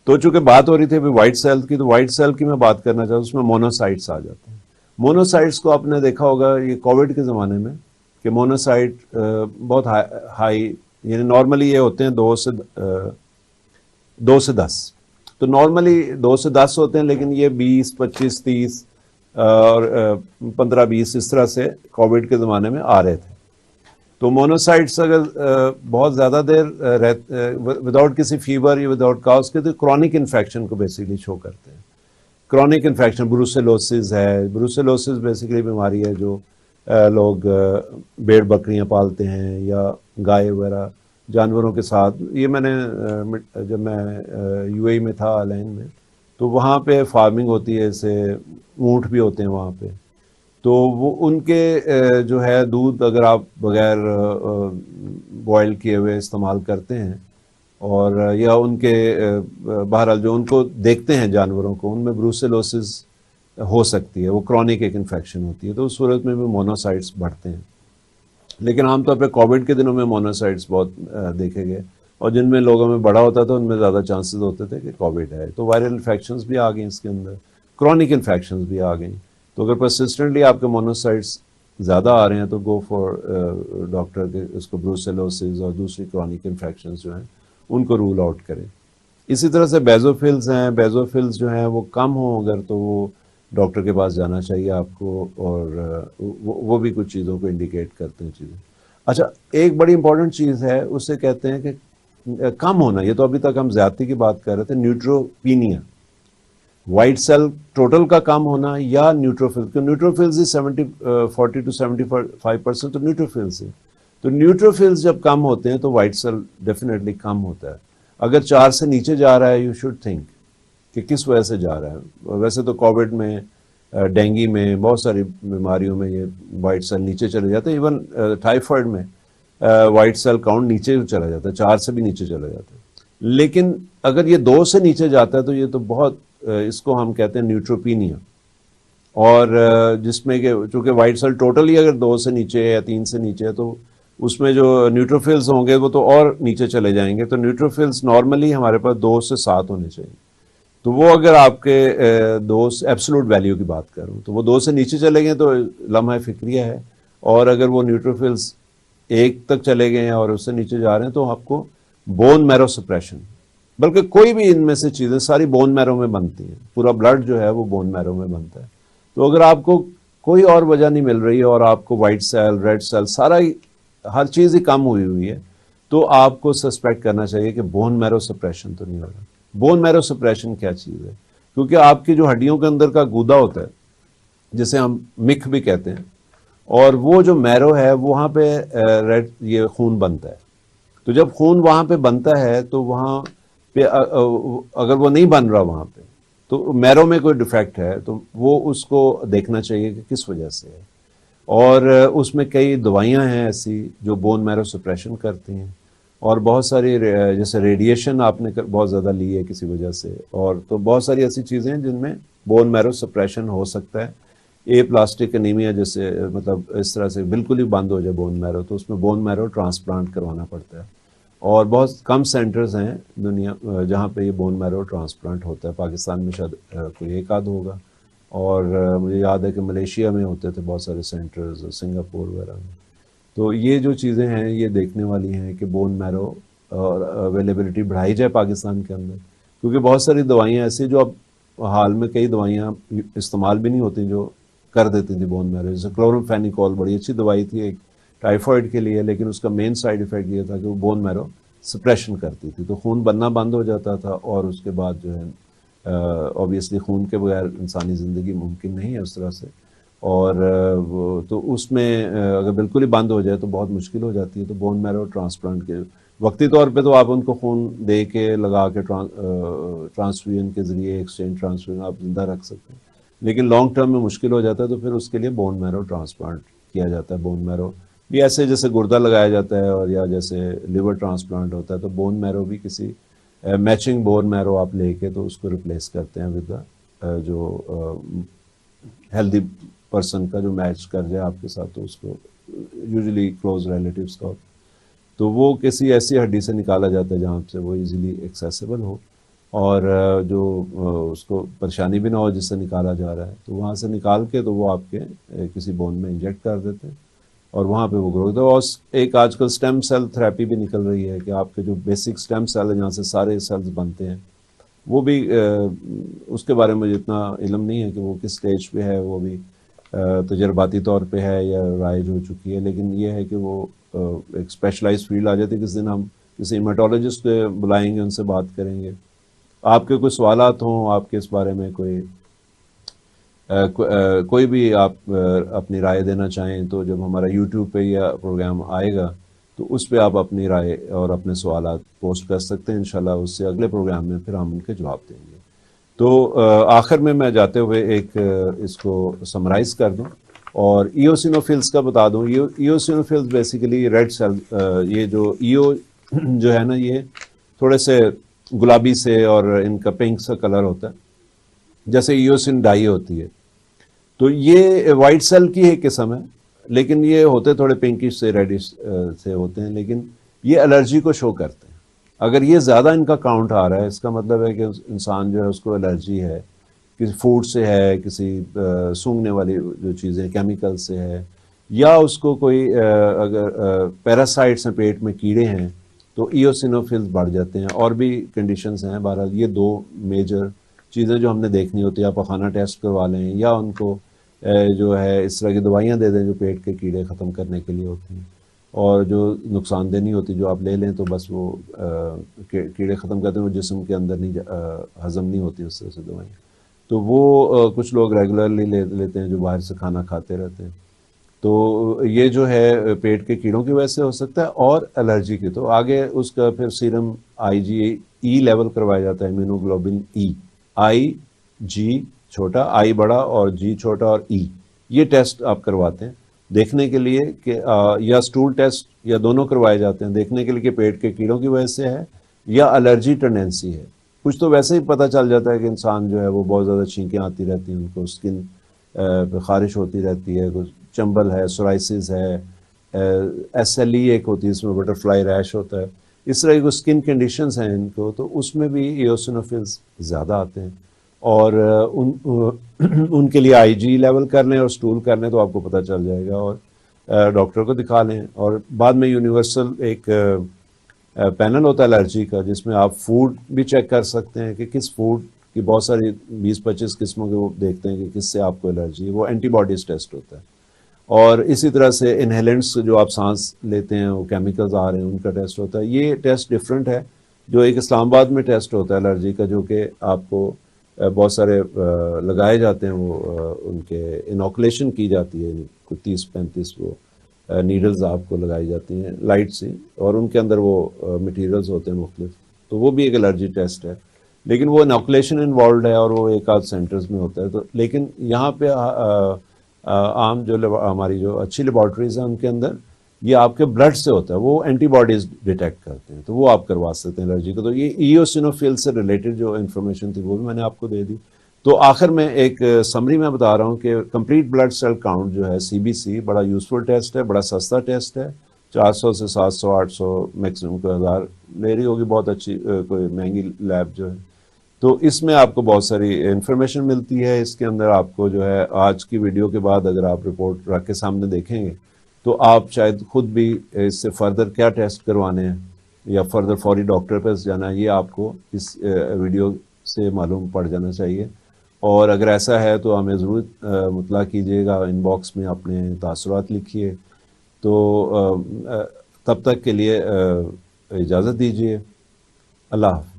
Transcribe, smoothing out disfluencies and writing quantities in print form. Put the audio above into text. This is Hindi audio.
तो चूंकि बात हो रही थी अभी वाइट सेल की, तो वाइट सेल की मैं बात करना चाहता हूँ, उसमें मोनोसाइट्स आ जाते हैं। मोनोसाइट्स को आपने देखा होगा ये कोविड के ज़माने में कि मोनोसाइट बहुत हाई, यानी नॉर्मली ये होते हैं 2 से 10। तो नॉर्मली 2 से 10 होते हैं, लेकिन ये 20, 25, 30 और 15, 20 इस तरह से कोविड के ज़माने में आ रहे थे। तो मोनोसाइट्स अगर बहुत ज़्यादा देर विदाउट किसी फीवर या विदाउट काज के, तो क्रॉनिक इन्फेक्शन को बेसिकली शो करते हैं। क्रॉनिक इन्फेक्शन ब्रूसेलोसिस है। ब्रूसेलोसिस बेसिकली बीमारी है जो लोग भेड़ बकरियां पालते हैं या गाय वगैरह जानवरों के साथ। ये मैंने जब मैं यूएई में था अलैन में, तो वहाँ पे फार्मिंग होती है, जैसे ऊँट भी होते हैं वहाँ पे। तो वो उनके जो है दूध अगर आप बगैर बॉयल किए हुए इस्तेमाल करते हैं, और या उनके बहरहाल जो उनको देखते हैं जानवरों को, उनमें ब्रूसेलोसिस हो सकती है, वो क्रॉनिक एक इन्फेक्शन होती है, तो उस सूरत में भी मोनोसाइट्स बढ़ते हैं। लेकिन आमतौर पे कोविड के दिनों में मोनोसाइट्स बहुत देखे गए, और जिनमें लोगों में बड़ा होता था उनमें ज़्यादा चांसेस होते थे कि कोविड है। तो वायरल इन्फेक्शंस भी आ गई इसके अंदर, क्रॉनिक इन्फेक्शंस भी आ गई। तो अगर परसिस्टेंटली आपके मोनोसाइट्स ज़्यादा आ रहे हैं तो गो फॉर डॉक्टर के, उसको ब्रूसेलोसिस और दूसरी क्रॉनिक इन्फेक्शंस जो हैं उनको रूल आउट करें। इसी तरह से बेजोफिल्स हैं। बेजोफिल्स जो हैं वो कम हो अगर, तो वो डॉक्टर के पास जाना चाहिए आपको, और वो भी कुछ चीज़ों को इंडिकेट करते हैं चीज़ें। अच्छा, एक बड़ी इंपॉर्टेंट चीज़ है, उससे कहते हैं कि कम होना। ये तो अभी तक हम ज्यादती की बात कर रहे थे, न्यूट्रोपीनिया, वाइट सेल टोटल का कम होना या न्यूट्रोफिल्स। तो न्यूट्रोफिल्स ही 40 to 75% तो न्यूट्रोफिल्स है। तो न्यूट्रोफिल्स जब कम होते हैं तो वाइट सेल डेफिनेटली कम होता है। अगर 4 से नीचे जा रहा है, यू शुड थिंक कि किस वजह से जा रहा है। वैसे तो कोविड में, डेंगू में, बहुत सारी बीमारियों में ये वाइट सेल नीचे चले जाते हैं। इवन टाइफाइड में वाइट सेल काउंट नीचे चला जाता है, 4 से भी नीचे चला जाता है। लेकिन अगर ये 2 से नीचे जाता है तो ये तो बहुत, इसको हम कहते हैं न्यूट्रोपीनिया। और जिसमें कि चूंकि वाइट सेल टोटल ही अगर 2 से नीचे है या 3 से नीचे है, तो उसमें जो न्यूट्रोफिल्स होंगे वो तो और नीचे चले जाएंगे। तो न्यूट्रोफिल्स नॉर्मली हमारे पास 2 से 7 होने चाहिए। तो वो अगर आपके 2 एब्सोल्यूट वैल्यू की बात करूं, तो वो 2 से नीचे चले गए तो लम्हा फिक्रिया है। और अगर वो न्यूट्रोफिल्स 1 तक चले गए हैं और उससे नीचे जा रहे हैं, तो आपको बोन मैरो सप्रेशन, बल्कि कोई भी इनमें से चीज़ें सारी बोन मैरो में बनती हैं। पूरा ब्लड जो है वो बोन मैरो में बनता है। तो अगर आपको कोई और वजह नहीं मिल रही है और आपको वाइट सेल, रेड सेल, सारा ही, हर चीज़ ही कम हुई हुई है, तो आपको सस्पेक्ट करना चाहिए कि बोन मैरो सप्रेशन तो नहीं हो रहा। बोन मैरो सप्रेशन क्या चीज़ है? क्योंकि आपकी जो हड्डियों के अंदर का गूदा होता है, जिसे हम मिख भी कहते हैं, और वो जो मैरो है वहाँ पे रेड ये खून बनता है। तो जब खून वहाँ पे बनता है तो वहाँ पे अगर वो नहीं बन रहा वहाँ पे, तो मैरो में कोई डिफेक्ट है, तो वो उसको देखना चाहिए कि किस वजह से है। और उसमें कई दवाइयाँ हैं ऐसी जो बोन मैरो सप्रेशन करती हैं, और बहुत सारी जैसे रेडिएशन आपने बहुत ज़्यादा ली है किसी वजह से, और तो बहुत सारी ऐसी चीज़ें हैं जिनमें बोन मैरो सप्रेशन हो सकता है। ए प्लास्टिक एनीमिया जैसे, मतलब इस तरह से बिल्कुल ही बंद हो जाए बोन मैरो, तो उसमें बोन मैरो ट्रांसप्लांट करवाना पड़ता है। और बहुत कम सेंटर्स हैं दुनिया जहाँ पे ये बोन मैरो ट्रांसप्लांट होता है। पाकिस्तान में शायद कोई एक आध होगा, और मुझे याद है कि मलेशिया में होते थे बहुत सारे सेंटर्स, सिंगापुर वगैरह में। तो ये जो चीज़ें हैं ये देखने वाली हैं कि बोन मैरो और अवेलेबिलिटी बढ़ाई जाए पाकिस्तान के अंदर, क्योंकि बहुत सारी दवाइयाँ ऐसी जो अब हाल में कई दवाइयाँ इस्तेमाल भी नहीं होती जो कर देती थी बोन मैरो। जैसे क्लोरोफेनिकोल बड़ी अच्छी दवाई थी एक टाइफाइड के लिए, लेकिन उसका मेन साइड इफेक्ट ये था कि वो बोन मैरो सप्रेशन करती थी, तो खून बनना बंद हो जाता था, और उसके बाद जो है ऑब्वियसली खून के बगैर इंसानी ज़िंदगी मुमकिन नहीं है उस तरह से। और वो तो उसमें अगर बिल्कुल ही बंद हो जाए तो बहुत मुश्किल हो जाती है। तो बोन मैरो ट्रांसप्लांट के वक्ती तौर पे तो आप उनको खून दे के लगा के ट्रांसफ्यूजन के ज़रिए, एक्सचेंज ट्रांसफ्यूजन आप जिंदा रख सकते हैं, लेकिन लॉन्ग टर्म में मुश्किल हो जाता है, तो फिर उसके लिए बोन मैरो ट्रांसप्लांट किया जाता है। बोन मैरो भी ऐसे जैसे गुर्दा लगाया जाता है, और या जैसे लिवर ट्रांसप्लांट होता है, तो बोन मैरो भी किसी मैचिंग बोन मैरो आप लेके तो उसको रिप्लेस करते हैं विद जो हेल्दी पर्सन का जो मैच कर जाए आपके साथ, तो उसको यूजुअली क्लोज रिलेटिव्स का, तो वो किसी ऐसी हड्डी से निकाला जाता है जहाँ से वो इजीली एक्सेसिबल हो। और जो उसको परेशानी भी ना हो जिससे निकाला जा रहा है, तो वहाँ से निकाल के तो वो आपके किसी बोन में इंजेक्ट कर देते हैं और वहाँ पे वो ग्रो होता है। और एक आजकल स्टेम सेल थेरेपी भी निकल रही है कि आपके जो बेसिक स्टेम सेल है जहाँ से सारे सेल्स बनते हैं, वो भी उसके बारे में मुझे इतना इल्म नहीं है कि वो किस स्टेज पे है, वो भी तजर्बाती तौर पे है या राइज हो चुकी है, लेकिन ये है कि वो एक स्पेशलाइज्ड फील्ड आ जाती है। किस दिन हम किसी हेमाटोलॉजिस्ट को बुलाएंगे, उनसे बात करेंगे। आपके कोई सवालात हों, आपके इस बारे में कोई भी आप अपनी राय देना चाहें, तो जब हमारा यूट्यूब पे यह प्रोग्राम आएगा तो उस पे आप अपनी राय और अपने सवालात पोस्ट कर सकते हैं। इंशाल्लाह उससे अगले प्रोग्राम में फिर हम उनके जवाब देंगे। तो आखिर में मैं जाते हुए एक इसको समराइज कर दूं और ईओसिनोफिल्स का बता दूं। ईओसिनोफिल्स बेसिकली रेड सेल, ये जो ईओ जो है ना, ये थोड़े से गुलाबी से और इनका पिंक सा कलर होता है, जैसे ईओसिन डाई होती है। तो ये वाइट सेल की एक किस्म है, लेकिन ये होते थोड़े पिंकिश से रेडिश से होते हैं, लेकिन ये एलर्जी को शो करते हैं। अगर ये ज़्यादा इनका काउंट आ रहा है, इसका मतलब है कि इंसान जो है उसको एलर्जी है, किसी फूड से है, किसी सूंघने वाली जो चीज़ें केमिकल से है, या उसको कोई अगर पैरासाइट्स हैं, पेट में कीड़े हैं, तो ईओसिनोफिल्स बढ़ जाते हैं। और भी कंडीशंस हैं। बहरहाल ये दो मेजर चीज़ें जो हमने देखनी होती है। आप पखाना टेस्ट करवा लें या उनको जो है इस तरह की दवाइयाँ दे दें जो पेट के कीड़े ख़त्म करने के लिए होती हैं, और जो नुकसानदेह नहीं होती, जो आप ले लें तो बस वो कीड़े ख़त्म करते हैं, वो जिस्म के अंदर नहीं हज़म नहीं होती उस तरह से दवाइयाँ। तो वो कुछ लोग रेगुलरली लेते हैं जो बाहर से खाना खाते रहते हैं। तो ये जो है पेट के कीड़ों की वजह से हो सकता है, और एलर्जी की तो आगे उसका फिर सीरम IgE लेवल करवाया जाता है, इम्यूनोग्लोबिन E। IG छोटा, I बड़ा और G छोटा और E, ये टेस्ट आप करवाते हैं देखने के लिए कि या स्टूल टेस्ट या दोनों करवाए जाते हैं देखने के लिए कि पेट के कीड़ों की वजह से है या एलर्जी टेंडेंसी है। कुछ तो वैसे ही पता चल जाता है कि इंसान जो है वो बहुत ज़्यादा छींकें आती रहती हैं, उनको स्किन पे खारिश होती रहती है, कुछ चंबल है, सोराइसिस है, SLE एक होती है, इसमें बटरफ्लाई रैश होता है। इस तरह की कुछ स्किन कंडीशंस हैं इनको, तो उसमें भी ईओसिनोफिल्स ज़्यादा आते हैं। और उनके लिए IG लेवल कर लें और स्टूल कर लें तो आपको पता चल जाएगा, और डॉक्टर को दिखा लें। और बाद में यूनिवर्सल एक पैनल होता है एलर्जी का, जिसमें आप फूड भी चेक कर सकते हैं कि किस फूड की बहुत सारी 20-25 किस्मों के वो देखते हैं कि किससे आपको एलर्जी है, वो एंटीबॉडीज टेस्ट होता है। और इसी तरह से इनहेलेंट्स जो आप सांस लेते हैं वो केमिकल्स आ रहे हैं, उनका टेस्ट होता है। ये टेस्ट डिफरेंट है। जो एक इस्लामाबाद में टेस्ट होता है एलर्जी का, जो कि आपको बहुत सारे लगाए जाते हैं, वो उनके इनोकुलेशन की जाती है, कुछ 30-35 वो नीडल्स आपको लगाई जाती हैं लाइट से, और उनके अंदर वो मटेरियल्स होते हैं मुख्तलिफ। तो वो भी एक एलर्जी टेस्ट है, लेकिन वो इनोकुलेशन इन्वॉल्व है और वो एक आध सेंटर्स में होता है। तो लेकिन यहाँ पे आम जो हमारी जो अच्छी लेबॉर्ट्रीज हैं उनके अंदर ये आपके ब्लड से होता है, वो एंटीबॉडीज डिटेक्ट करते हैं, तो वो आप करवा सकते हैं एलर्जी को। तो ये ईओसिनोफिल से रिलेटेड जो इन्फॉर्मेशन थी वो भी मैंने आपको दे दी। तो आखिर में एक समरी में बता रहा हूँ कि कंप्लीट ब्लड सेल काउंट जो है CBC बड़ा यूजफुल टेस्ट है, बड़ा सस्ता टेस्ट है। 400 से 700-800 मैक्सिमम को 1000 ले रही होगी बहुत अच्छी कोई महंगी लैब जो है। तो इसमें आपको बहुत सारी इन्फॉर्मेशन मिलती है। इसके अंदर आपको जो है आज की वीडियो के बाद अगर आप रिपोर्ट रख के सामने देखेंगे तो आप शायद खुद भी इससे फर्दर क्या टेस्ट करवाने हैं या फर्दर फौरी डॉक्टर पर जाना है, ये आपको इस वीडियो से मालूम पड़ जाना चाहिए। और अगर ऐसा है तो हमें ज़रूर मुतला कीजिएगा, इनबॉक्स में अपने तासुरात लिखिए। तो तब तक के लिए इजाज़त दीजिए। अल्लाह हाफ़िज़।